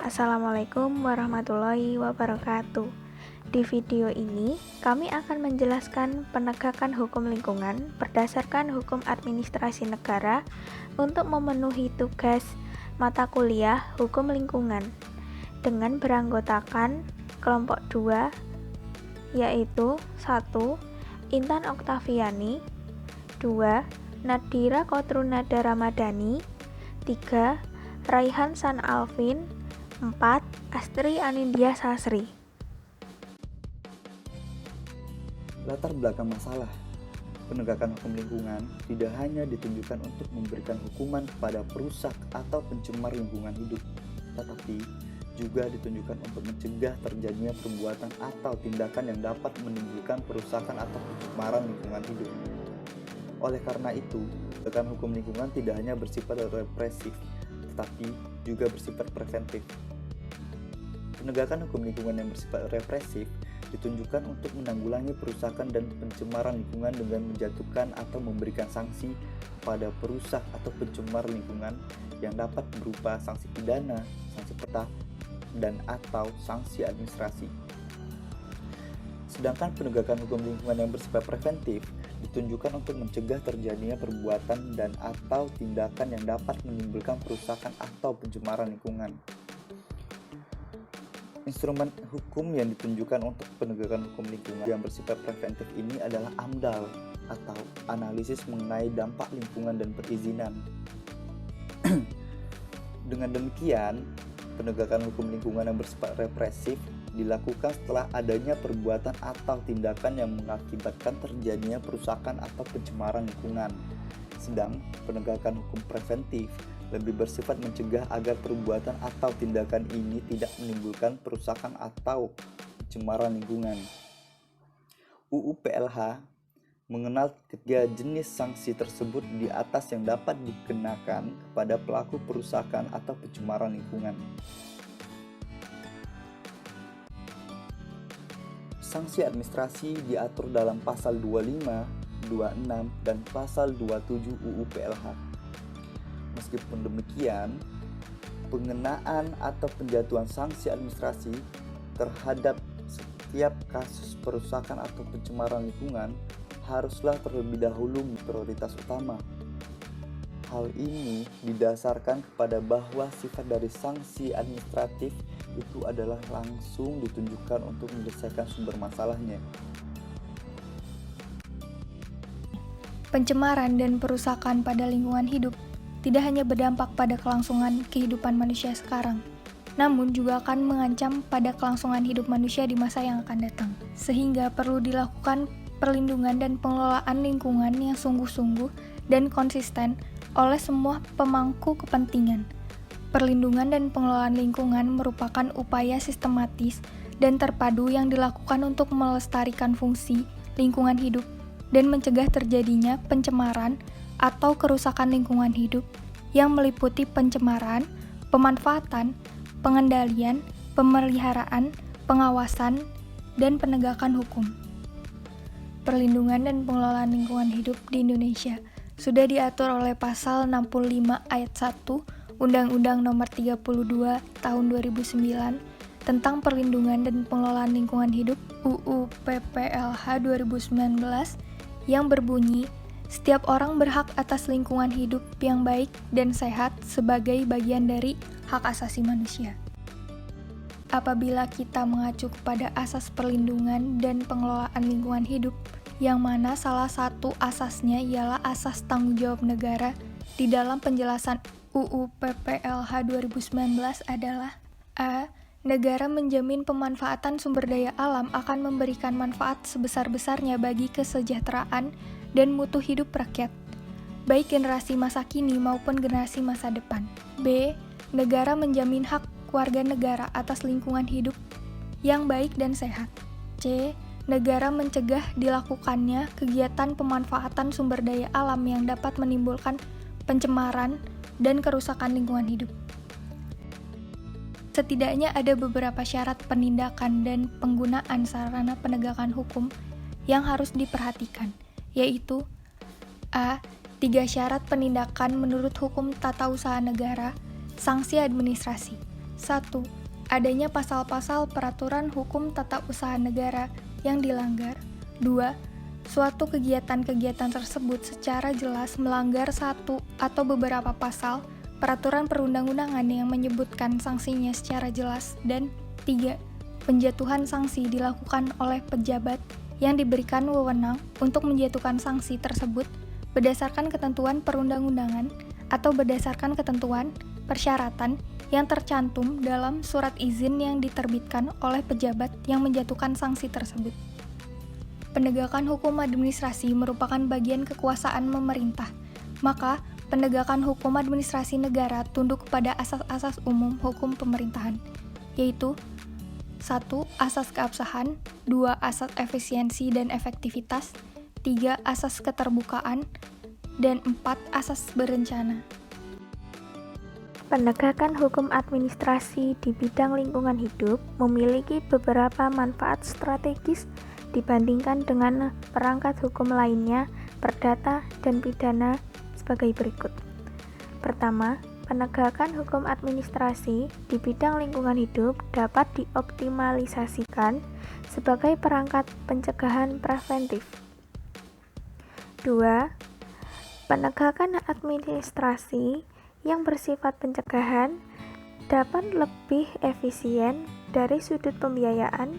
Assalamualaikum warahmatullahi wabarakatuh. Di video ini, kami akan menjelaskan penegakan hukum lingkungan berdasarkan hukum administrasi negara untuk memenuhi tugas mata kuliah hukum lingkungan dengan beranggotakan kelompok 2, yaitu 1. Intan Oktaviani, 2. Nadira Kotrunada Ramadhani, 3. Raihan San Alvin, 4. Astri Anindya Sasri. Latar belakang masalah penegakan hukum lingkungan tidak hanya ditunjukkan untuk memberikan hukuman kepada perusak atau pencemar lingkungan hidup, tetapi juga ditunjukkan untuk mencegah terjadinya perbuatan atau tindakan yang dapat menimbulkan perusakan atau pencemaran lingkungan hidup. Oleh karena itu, penegakan hukum lingkungan tidak hanya bersifat represif, tetapi juga bersifat preventif. Penegakan hukum lingkungan yang bersifat represif ditunjukkan untuk menanggulangi perusakan dan pencemaran lingkungan dengan menjatuhkan atau memberikan sanksi pada perusak atau pencemar lingkungan yang dapat berupa sanksi pidana, sanksi peta, dan atau sanksi administrasi. Sedangkan penegakan hukum lingkungan yang bersifat preventif ditunjukkan untuk mencegah terjadinya perbuatan dan atau tindakan yang dapat menimbulkan perusakan atau pencemaran lingkungan. Instrumen hukum yang ditunjukkan untuk penegakan hukum lingkungan yang bersifat preventif ini adalah AMDAL atau analisis mengenai dampak lingkungan dan perizinan. Dengan demikian, penegakan hukum lingkungan yang bersifat represif dilakukan setelah adanya perbuatan atau tindakan yang mengakibatkan terjadinya perusakan atau pencemaran lingkungan. Sedang penegakan hukum preventif lebih bersifat mencegah agar perbuatan atau tindakan ini tidak menimbulkan perusakan atau pencemaran lingkungan. UU PLH mengenal ketiga jenis sanksi tersebut di atas yang dapat dikenakan kepada pelaku perusakan atau pencemaran lingkungan. Sanksi administrasi diatur dalam pasal 25, 26, dan pasal 27 UU PLH. Meskipun demikian, pengenaan atau penjatuhan sanksi administrasi terhadap setiap kasus perusakan atau pencemaran lingkungan haruslah terlebih dahulu prioritas utama. Hal ini didasarkan kepada bahwa sifat dari sanksi administratif itu adalah langsung ditunjukkan untuk menyelesaikan sumber masalahnya. Pencemaran dan perusakan pada lingkungan hidup tidak hanya berdampak pada kelangsungan kehidupan manusia sekarang, namun juga akan mengancam pada kelangsungan hidup manusia di masa yang akan datang. Sehingga perlu dilakukan perlindungan dan pengelolaan lingkungan yang sungguh-sungguh dan konsisten oleh semua pemangku kepentingan. Perlindungan dan pengelolaan lingkungan merupakan upaya sistematis dan terpadu yang dilakukan untuk melestarikan fungsi lingkungan hidup dan mencegah terjadinya pencemaran atau kerusakan lingkungan hidup yang meliputi pencemaran, pemanfaatan, pengendalian, pemeliharaan, pengawasan, dan penegakan hukum. Perlindungan dan pengelolaan lingkungan hidup di Indonesia sudah diatur oleh pasal 65 ayat 1 Undang-Undang Nomor 32 Tahun 2009 tentang Perlindungan dan Pengelolaan Lingkungan Hidup UU PPLH 2019 yang berbunyi, setiap orang berhak atas lingkungan hidup yang baik dan sehat sebagai bagian dari hak asasi manusia. Apabila kita mengacu kepada asas perlindungan dan pengelolaan lingkungan hidup, yang mana salah satu asasnya ialah asas tanggung jawab negara di dalam penjelasan UU PPLH 2019 adalah A. Negara menjamin pemanfaatan sumber daya alam akan memberikan manfaat sebesar-besarnya bagi kesejahteraan dan mutu hidup rakyat, baik generasi masa kini maupun generasi masa depan. B. Negara menjamin hak warga negara atas lingkungan hidup yang baik dan sehat. C. Negara mencegah dilakukannya kegiatan pemanfaatan sumber daya alam yang dapat menimbulkan pencemaran dan kerusakan lingkungan hidup. Setidaknya ada beberapa syarat penindakan dan penggunaan sarana penegakan hukum yang harus diperhatikan, yaitu A. 3 syarat penindakan menurut hukum tata usaha negara, sanksi administrasi. 1. Adanya pasal-pasal peraturan hukum tata usaha negara yang dilanggar. 2. Suatu kegiatan-kegiatan tersebut secara jelas melanggar satu atau beberapa pasal peraturan perundang-undangan yang menyebutkan sanksinya secara jelas. Dan 3. Penjatuhan sanksi dilakukan oleh pejabat yang diberikan wewenang untuk menjatuhkan sanksi tersebut berdasarkan ketentuan perundang-undangan atau berdasarkan ketentuan persyaratan yang tercantum dalam surat izin yang diterbitkan oleh pejabat yang menjatuhkan sanksi tersebut. Penegakan hukum administrasi merupakan bagian kekuasaan pemerintah, maka penegakan hukum administrasi negara tunduk kepada asas-asas umum hukum pemerintahan, yaitu 1. Asas keabsahan, 2. Asas efisiensi dan efektivitas, 3. Asas keterbukaan, dan 4. Asas berencana. Penegakan hukum administrasi di bidang lingkungan hidup memiliki beberapa manfaat strategis dibandingkan dengan perangkat hukum lainnya, perdata, dan pidana sebagai berikut. Pertama, penegakan hukum administrasi di bidang lingkungan hidup dapat dioptimalisasikan sebagai perangkat pencegahan preventif. 2. Penegakan administrasi yang bersifat pencegahan dapat lebih efisien dari sudut pembiayaan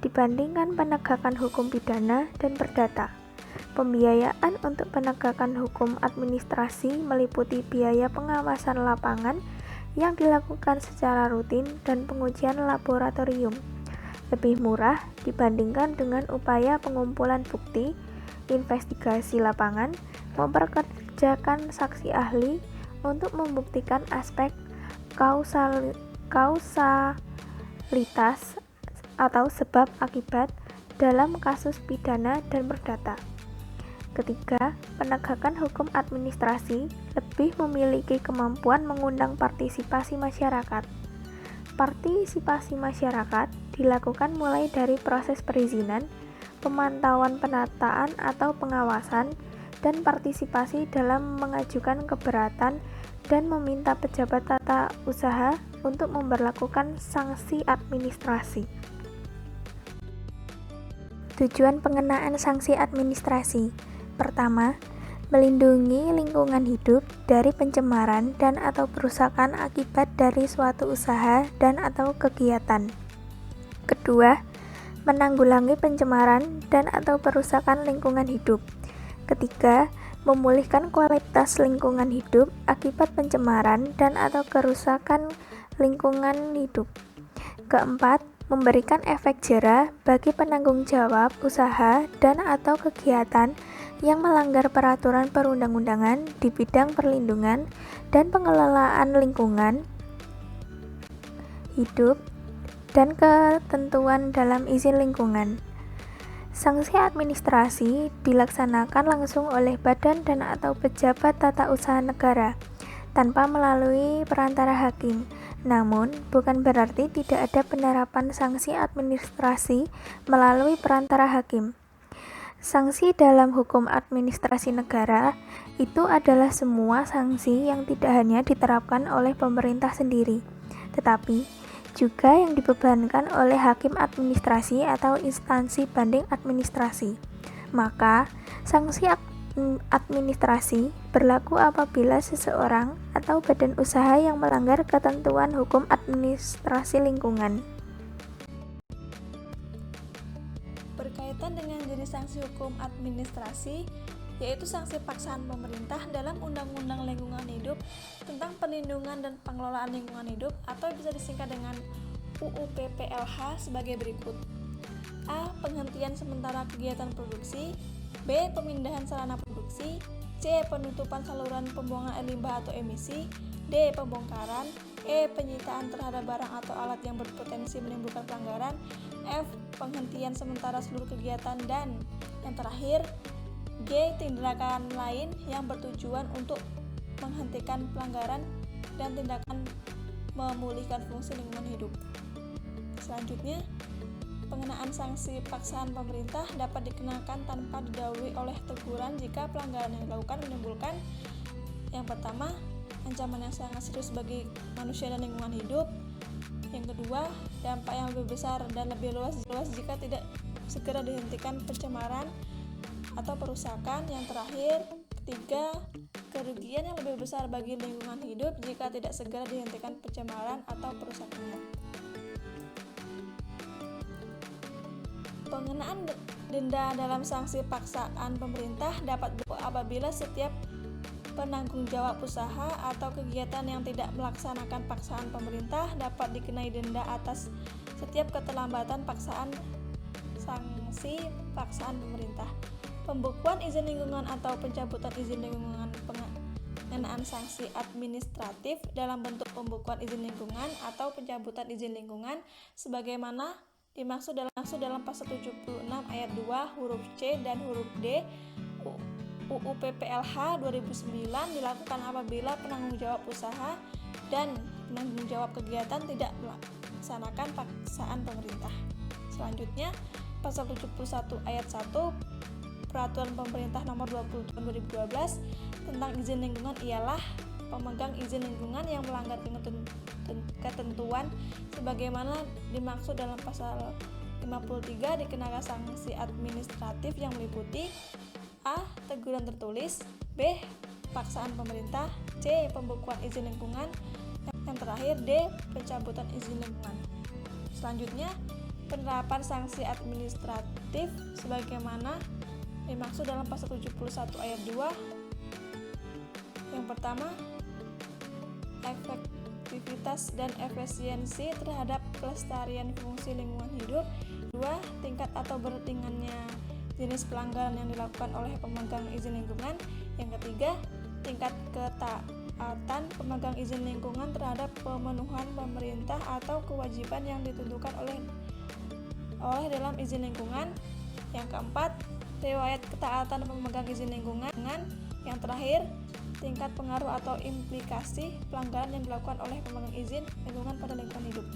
dibandingkan penegakan hukum pidana dan perdata. Pembiayaan untuk penegakan hukum administrasi meliputi biaya pengawasan lapangan yang dilakukan secara rutin dan pengujian laboratorium. Lebih murah dibandingkan dengan upaya pengumpulan bukti, investigasi lapangan, memperkerjakan saksi ahli untuk membuktikan aspek kausalitas atau sebab akibat dalam kasus pidana dan perdata. Ketiga, penegakan hukum administrasi lebih memiliki kemampuan mengundang partisipasi masyarakat. Partisipasi masyarakat dilakukan mulai dari proses perizinan, pemantauan penataan atau pengawasan, dan partisipasi dalam mengajukan keberatan dan meminta pejabat tata usaha untuk memberlakukan sanksi administrasi. Tujuan pengenaan sanksi administrasi. Pertama, melindungi lingkungan hidup dari pencemaran dan atau perusakan akibat dari suatu usaha dan atau kegiatan. Kedua, menanggulangi pencemaran dan atau perusakan lingkungan hidup. Ketiga, memulihkan kualitas lingkungan hidup akibat pencemaran dan atau kerusakan lingkungan hidup. Keempat, memberikan efek jera bagi penanggung jawab usaha dan atau kegiatan yang melanggar peraturan perundang-undangan di bidang perlindungan dan pengelolaan lingkungan hidup dan ketentuan dalam izin lingkungan. Sanksi administrasi dilaksanakan langsung oleh badan dan atau pejabat tata usaha negara tanpa melalui perantara hakim. Namun, bukan berarti tidak ada penerapan sanksi administrasi melalui perantara hakim. Sanksi dalam hukum administrasi negara itu adalah semua sanksi yang tidak hanya diterapkan oleh pemerintah sendiri, tetapi juga yang dibebankan oleh hakim administrasi atau instansi banding administrasi. Maka, sanksi administrasi berlaku apabila seseorang atau badan usaha yang melanggar ketentuan hukum administrasi lingkungan. Berkaitan dengan jenis sanksi hukum administrasi, yaitu sanksi paksaan pemerintah dalam Undang-Undang Lingkungan Hidup tentang Perlindungan dan Pengelolaan Lingkungan Hidup atau bisa disingkat dengan UU PPLH sebagai berikut. A. Penghentian sementara kegiatan produksi. B. Pemindahan sarana produksi. C. Penutupan saluran pembuangan air limbah atau emisi. D. Pembongkaran. E. Penyitaan terhadap barang atau alat yang berpotensi menimbulkan pelanggaran. F. Penghentian sementara seluruh kegiatan. Dan yang terakhir, G. Tindakan lain yang bertujuan untuk menghentikan pelanggaran dan tindakan memulihkan fungsi lingkungan hidup. Selanjutnya, pengenaan sanksi paksaan pemerintah dapat dikenakan tanpa didahului oleh teguran jika pelanggaran yang dilakukan menimbulkan yang pertama, ancaman yang sangat serius bagi manusia dan lingkungan hidup. Yang kedua, dampak yang lebih besar dan lebih luas jika tidak segera dihentikan pencemaran atau perusakan. Yang terakhir, ketiga, kerugian yang lebih besar bagi lingkungan hidup jika tidak segera dihentikan pencemaran atau perusakannya. Pengenaan denda dalam sanksi paksaan pemerintah dapat berlaku apabila setiap penanggung jawab usaha atau kegiatan yang tidak melaksanakan paksaan pemerintah dapat dikenai denda atas setiap keterlambatan paksaan sanksi paksaan pemerintah. Pembekuan izin lingkungan atau pencabutan izin lingkungan, pengenaan sanksi administratif dalam bentuk pembekuan izin lingkungan atau pencabutan izin lingkungan sebagaimana dimaksud dalam pasal 76 ayat 2 huruf C dan huruf D UU PPLH 2009 dilakukan apabila penanggung jawab usaha dan penanggung jawab kegiatan tidak melaksanakan paksaan pemerintah. Selanjutnya, pasal 71 ayat 1 Peraturan Pemerintah Nomor 20 Tahun 2012 tentang izin lingkungan ialah pemegang izin lingkungan yang melanggar ketentuan sebagaimana dimaksud dalam pasal 53 dikenakan sanksi administratif yang meliputi A. Teguran tertulis, B. Paksaan pemerintah, C. Pembekuan izin lingkungan, yang terakhir D. Pencabutan izin lingkungan. Selanjutnya, penerapan sanksi administratif sebagaimana dimaksud dalam pasal 71 ayat 2. Yang pertama, efektivitas dan efisiensi terhadap pelestarian fungsi lingkungan hidup. 2. Tingkat atau berat ringannya jenis pelanggaran yang dilakukan oleh pemegang izin lingkungan. Yang ketiga, tingkat ketaatan pemegang izin lingkungan terhadap pemenuhan pemerintah atau kewajiban yang ditentukan oleh dalam izin lingkungan. Yang keempat, riwayat ketaatan pemegang izin lingkungan. Yang terakhir, tingkat pengaruh atau implikasi pelanggaran yang dilakukan oleh pemegang izin lingkungan pada lingkungan hidup.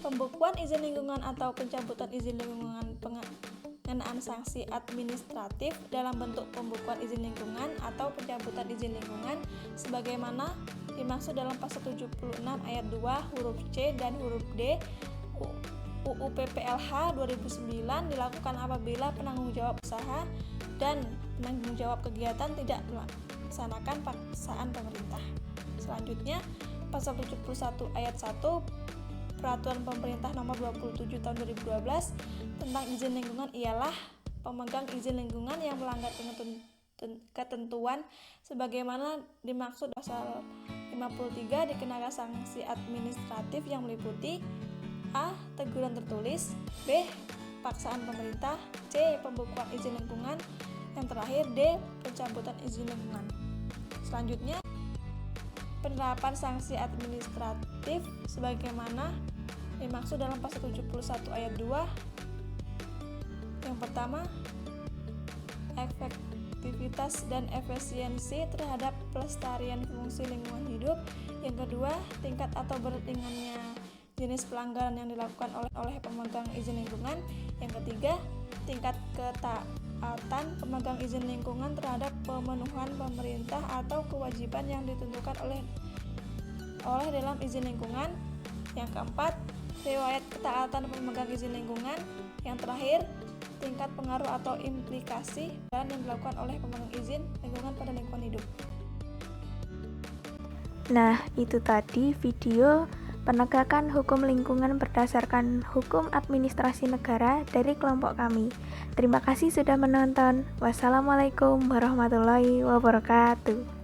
Pembekuan izin lingkungan atau pencabutan izin lingkungan, pengenaan sanksi administratif dalam bentuk pembekuan izin lingkungan atau pencabutan izin lingkungan sebagaimana dimaksud dalam pasal 76 ayat 2 huruf C dan huruf D UU PPLH 2009 dilakukan apabila penanggung jawab usaha dan penanggung jawab kegiatan tidak melaksanakan paksaan pemerintah. Selanjutnya, pasal 71 ayat 1 Peraturan Pemerintah Nomor 27 Tahun 2012 tentang izin lingkungan ialah pemegang izin lingkungan yang melanggar ketentuan sebagaimana dimaksud pasal 53 dikenakan sanksi administratif yang meliputi A. Teguran tertulis, B. Paksaan pemerintah, C. Pembekuan izin lingkungan, yang terakhir D. Pencabutan izin lingkungan. Selanjutnya, penerapan sanksi administratif sebagaimana dimaksud dalam pasal 71 ayat 2. Yang pertama, efektivitas dan efisiensi terhadap pelestarian fungsi lingkungan hidup. Yang kedua, tingkat atau berat ringannya jenis pelanggaran yang dilakukan oleh pemegang izin lingkungan. Yang ketiga, tingkat ketaatan pemegang izin lingkungan terhadap pemenuhan pemerintah atau kewajiban yang ditentukan oleh dalam izin lingkungan. Yang keempat, riwayat ketaatan pemegang izin lingkungan. Yang terakhir, tingkat pengaruh atau implikasi yang dilakukan oleh pemegang izin lingkungan pada lingkungan hidup. Nah, itu tadi video penegakan hukum lingkungan berdasarkan hukum administrasi negara dari kelompok kami. Terima kasih sudah menonton. Wassalamualaikum warahmatullahi wabarakatuh.